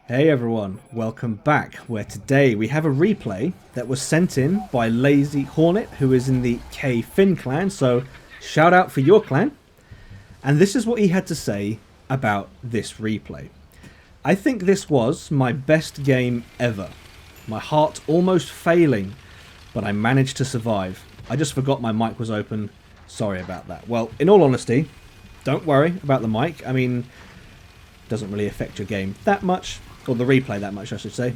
Hey everyone, welcome back, where today we have a replay that was sent in by Lazyhornet, who is in the KFIN clan, so shout out for your clan. And this is what he had to say about this replay. I think this was my best game ever. My heart almost failing, but I managed to survive. I just forgot my mic was open, sorry about that. Well, in all honesty, don't worry about the mic, I mean, it doesn't really affect your game that much. Or the replay that much, I should say.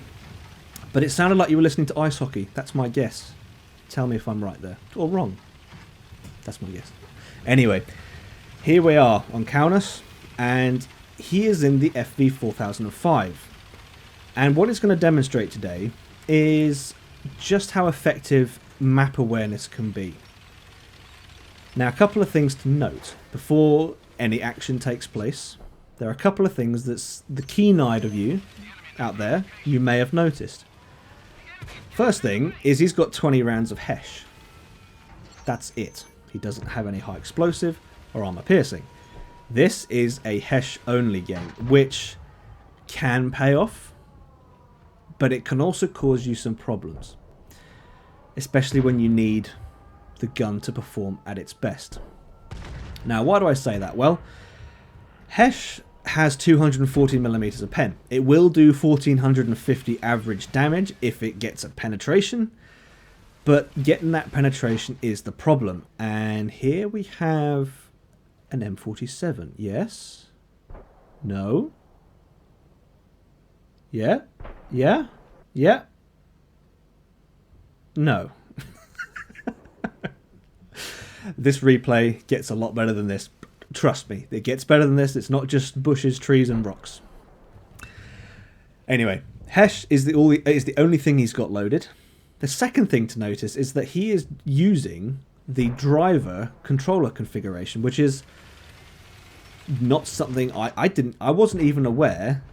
But it sounded like you were listening to ice hockey. That's my guess. Tell me if I'm right there. Or wrong. That's my guess. Anyway, here we are on Kaunas. And he is in the FV 4005. And what it's going to demonstrate today is just how effective map awareness can be. Now, a couple of things to note before any action takes place. There are a couple of things that's the keen-eyed of you out there you may have noticed. First thing is he's got 20 rounds of HESH. That's it. He doesn't have any high explosive or armor piercing. This is a HESH only game, which can pay off, but it can also cause you some problems, especially when you need the gun to perform at its best. Now, why do I say that? Well, HESH has 240mm of pen. It will do 1450 average damage if it gets a penetration, but getting that penetration is the problem. And here we have an M47. Yes? No? Yeah? Yeah? Yeah? No. This replay gets a lot better than this. Trust me, it gets better than this. It's not just bushes, trees, and rocks. Anyway, HESH is the only thing he's got loaded. The second thing to notice is that he is using the driver controller configuration, which is not something I wasn't even aware.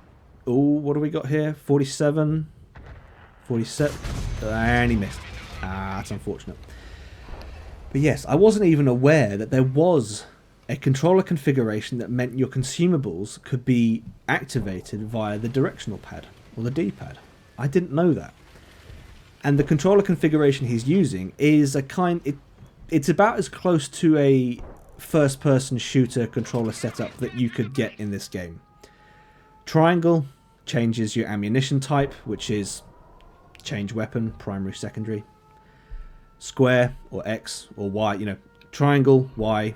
Oh, what do we got here? 47, 47, and he missed. That's unfortunate. But yes, I wasn't even aware that there was a controller configuration that meant your consumables could be activated via the directional pad or the D-pad. I didn't know that. And the controller configuration he's using is it's about as close to a first-person shooter controller setup that you could get in this game. Triangle changes your ammunition type, which is change weapon, primary, secondary. Square or X or Y, triangle, Y.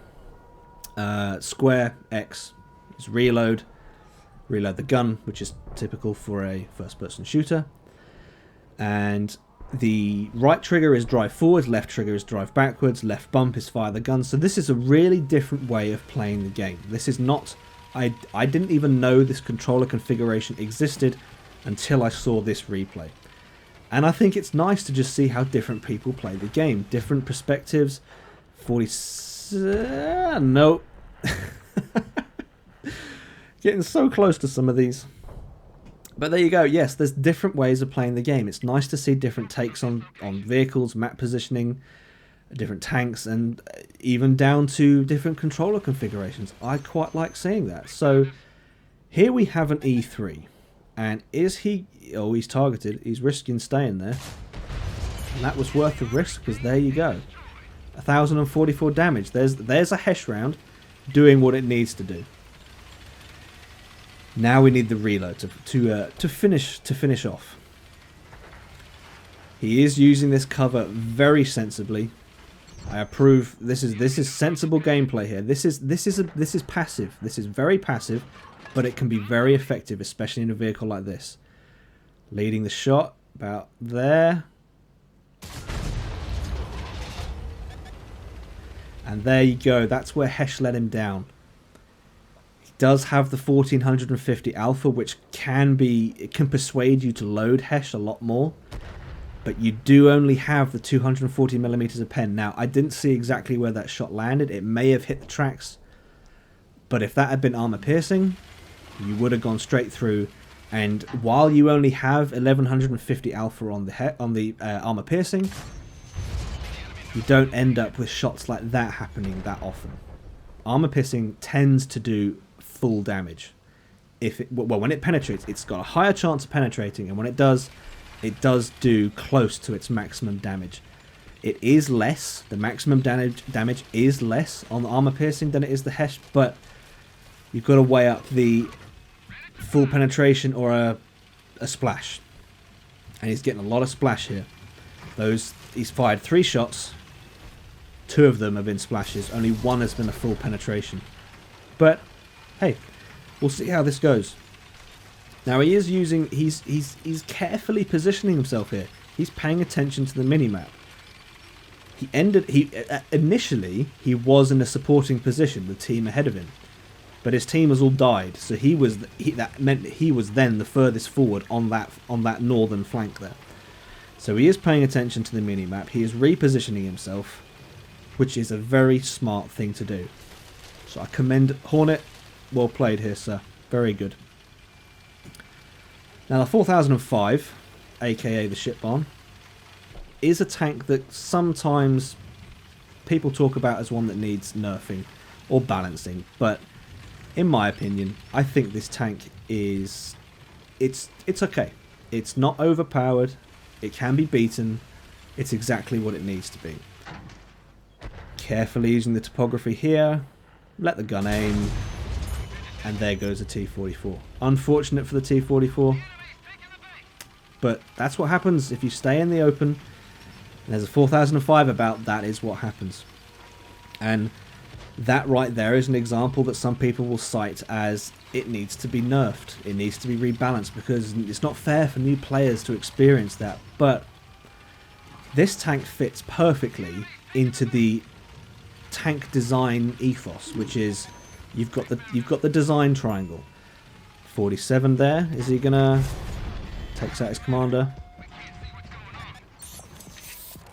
Square X is reload the gun, which is typical for a first-person shooter, and the right trigger is drive forwards, left trigger is drive backwards, left bump is fire the gun. So this is a really different way of playing the game. This is not I didn't even know this controller configuration existed until I saw this replay, and I think it's nice to just see how different people play the game, different perspectives. 40 nope. Getting so close to some of these. But there you go. Yes, there's different ways of playing the game. It's nice to see different takes on vehicles, map positioning, different tanks, and even down to different controller configurations. I quite like seeing that. So here we have an E3. And is he... Oh, he's targeted. He's risking staying there. And that was worth the risk, because there you go. 1044 damage. There's a HESH round doing what it needs to do. Now we need the reload to finish off. He is using this cover very sensibly. I approve. This is sensible gameplay here. This is passive. This is very passive, but it can be very effective, especially in a vehicle like this. Leading the shot about there. And there you go, that's where HESH let him down. He does have the 1450 alpha, which it can persuade you to load HESH a lot more. But you do only have the 240mm of pen. Now, I didn't see exactly where that shot landed. It may have hit the tracks. But if that had been armor piercing, you would have gone straight through. And while you only have 1150 alpha on the armor piercing, you don't end up with shots like that happening that often. Armor piercing tends to do full damage. when it penetrates, it's got a higher chance of penetrating, and when it does do close to its maximum damage. It is less, the maximum damage is less on the armor piercing than it is the HESH, but you've got to weigh up the full penetration or a splash. And he's getting a lot of splash here. He's fired 3 shots, 2 of them have been splashes, only 1 has been a full penetration. But hey, we'll see how this goes. Now he is using, he's carefully positioning himself here. He's paying attention to the minimap. Initially he was in a supporting position with team ahead of him, but his team has all died, so that meant that he was then the furthest forward on that northern flank there. So he is paying attention to the minimap. He is repositioning himself, which is a very smart thing to do. So I commend Hornet. Well played here, sir. Very good. Now the 4005, aka the ship barn, is a tank that sometimes people talk about as one that needs nerfing or balancing, but in my opinion, I think this tank is it's okay. It's not overpowered. It can be beaten. It's exactly what it needs to be. Carefully using the topography here. Let the gun aim. And there goes a T-44. Unfortunate for the T-44. But that's what happens if you stay in the open. And there's a 4005 about, that is what happens. And that right there is an example that some people will cite as it needs to be nerfed. It needs to be rebalanced because it's not fair for new players to experience that. But this tank fits perfectly into the tank design ethos, which is you've got the design triangle. 47 there. Is he gonna takes out his commander?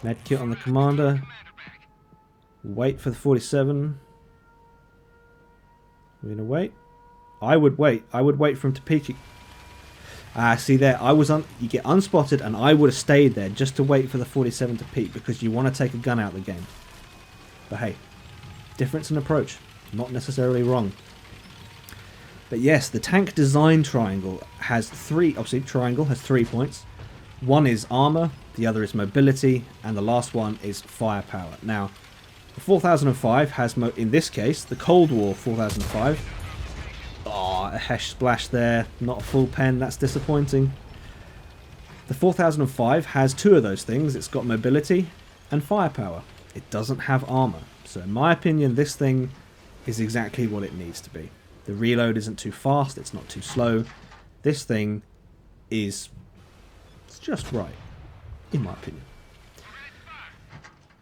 Medkit on the commander. Wait for the 47. We're gonna wait. I would wait. I would wait for him to peek. See there, you get unspotted, and I would have stayed there just to wait for the 47 to peek because you want to take a gun out of the game. But hey, difference in approach, not necessarily wrong. But yes, the tank design triangle has 3. Obviously, triangle has 3 points. One is armor, the other is mobility, and the last one is firepower. Now, the 4005 has, in this case, the Cold War 4005. Oh, a HESH splash there. Not a full pen. That's disappointing. The 4005 has 2 of those things. It's got mobility and firepower. It doesn't have armor. So in my opinion, this thing is exactly what it needs to be. The reload isn't too fast. It's not too slow. This thing is just right, in my opinion.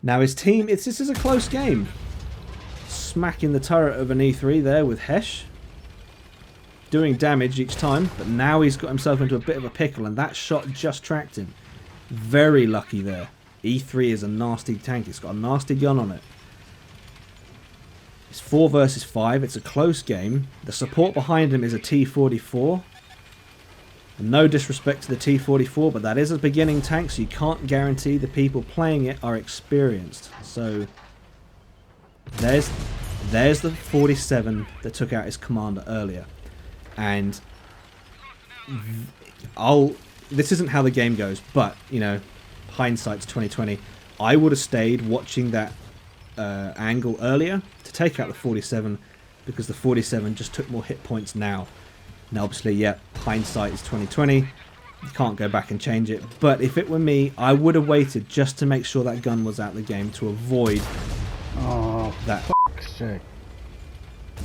Now his team, this is a close game. Smacking the turret of an E3 there with HESH. Doing damage each time, but now he's got himself into a bit of a pickle, and that shot just tracked him. Very lucky there. E3 is a nasty tank. It's got a nasty gun on it. It's 4 versus 5. It's a close game. The support behind him is a T-44. And no disrespect to the T-44, but that is a beginning tank, so you can't guarantee the people playing it are experienced. So there's the 47 that took out his commander earlier. And this isn't how the game goes, but you know, hindsight's 2020. I would have stayed watching that angle earlier to take out the 47 because the 47 just took more hit points now. Now obviously, yeah, hindsight is 2020. You can't go back and change it. But if it were me, I would have waited just to make sure that gun was out of the game to avoid that. Fuck's sake.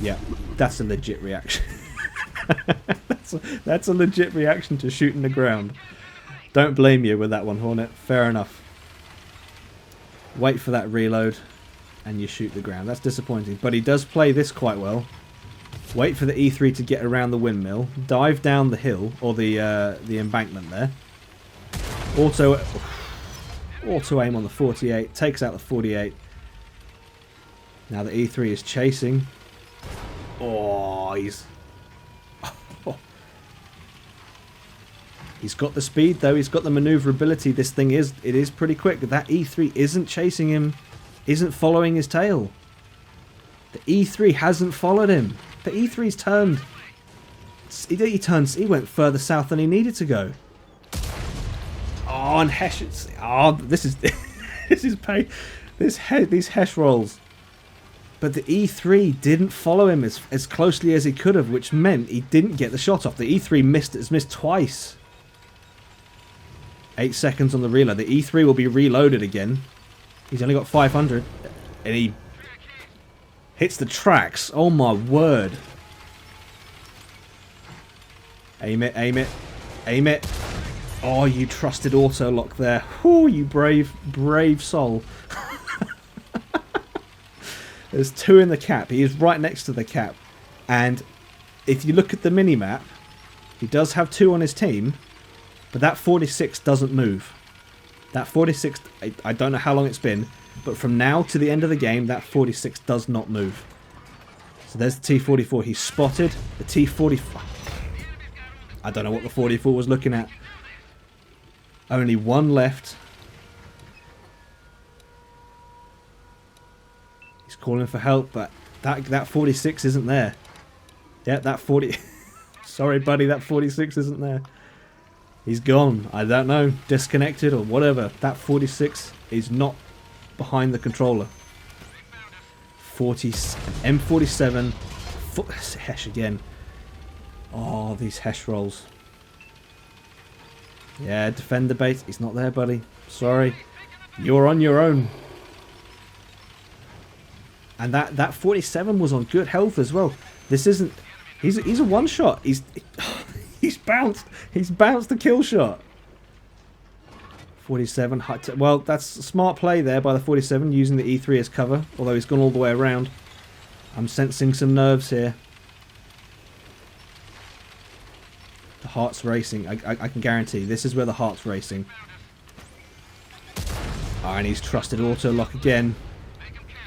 Yeah, that's a legit reaction. That's a legit reaction to shooting the ground. Don't blame you with that one, Hornet. Fair enough. Wait for that reload and you shoot the ground. That's disappointing. But he does play this quite well. Wait for the E3 to get around the windmill. Dive down the hill, or the embankment there. Auto aim on the 48. Takes out the 48. Now the E3 is chasing. Oh, he's got the speed though. He's got the maneuverability. This thing is pretty quick. That E3 isn't chasing him. Isn't following his tail. The E3 hasn't followed him. The E3's turned. He went further south than he needed to go. Oh, and HESH. Oh, this is this is pain. These HESH rolls. But the E3 didn't follow him as closely as he could have, which meant he didn't get the shot off. The E3 has missed twice. 8 seconds on the reload. The E3 will be reloaded again. He's only got 500. And he hits the tracks. Oh my word. Aim it, aim it, aim it. Oh, you trusted auto lock there. Oh, you brave soul. There's 2 in the cap. He is right next to the cap. And if you look at the mini-map, he does have 2 on his team, but that 46 doesn't move. That 46, I don't know how long it's been, but from now to the end of the game, that 46 does not move. So there's the T-44. He's spotted. The T-44... I don't know what the 44 was looking at. Only 1 left. He's calling for help, but that 46 isn't there. Yeah, that 40... Sorry, buddy, that 46 isn't there. He's gone. I don't know. Disconnected or whatever. That 46 is not behind the controller. M47. HESH again. Oh, these HESH rolls. Yeah, defend the base. He's not there, buddy. Sorry. You're on your own. And that 47 was on good health as well. This isn't... He's a one-shot. He's bounced. He's bounced the kill shot. 47. Well, that's a smart play there by the 47, using the E3 as cover. Although he's gone all the way around. I'm sensing some nerves here. The heart's racing. I can guarantee this is where the heart's racing. Oh, and he's trusted auto lock again.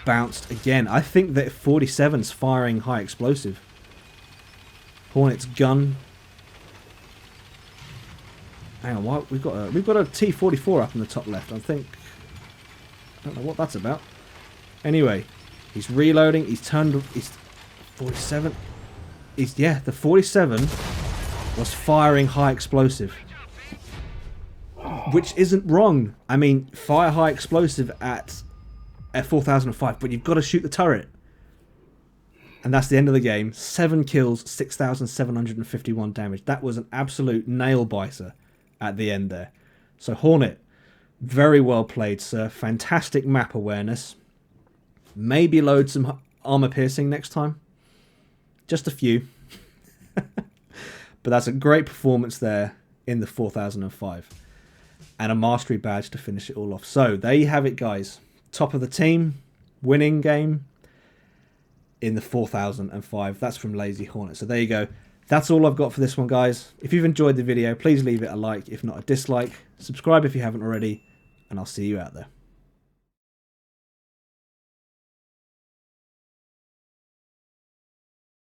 Bounced again. I think that 47's firing high explosive. Hornet's gun. Hang on, what we've got a T-44 up in the top left. I don't know what that's about. Anyway, he's reloading. He's turned. He's 47. The 47 was firing high explosive, which isn't wrong. I mean, fire high explosive at 4005, but you've got to shoot the turret. And that's the end of the game. 7 kills, 6,751 damage. That was an absolute nail-biter at the end there. So Hornet, very well played, sir. Fantastic map awareness. Maybe load some armor piercing next time. Just a few. But that's a great performance there in the 4005. And a mastery badge to finish it all off. So there you have it, guys. Top of the team, winning game in the 4005. That's from Lazyhornet. So there you go. That's all I've got for this one, guys. If you've enjoyed the video, please leave it a like, if not a dislike. Subscribe if you haven't already, and I'll see you out there.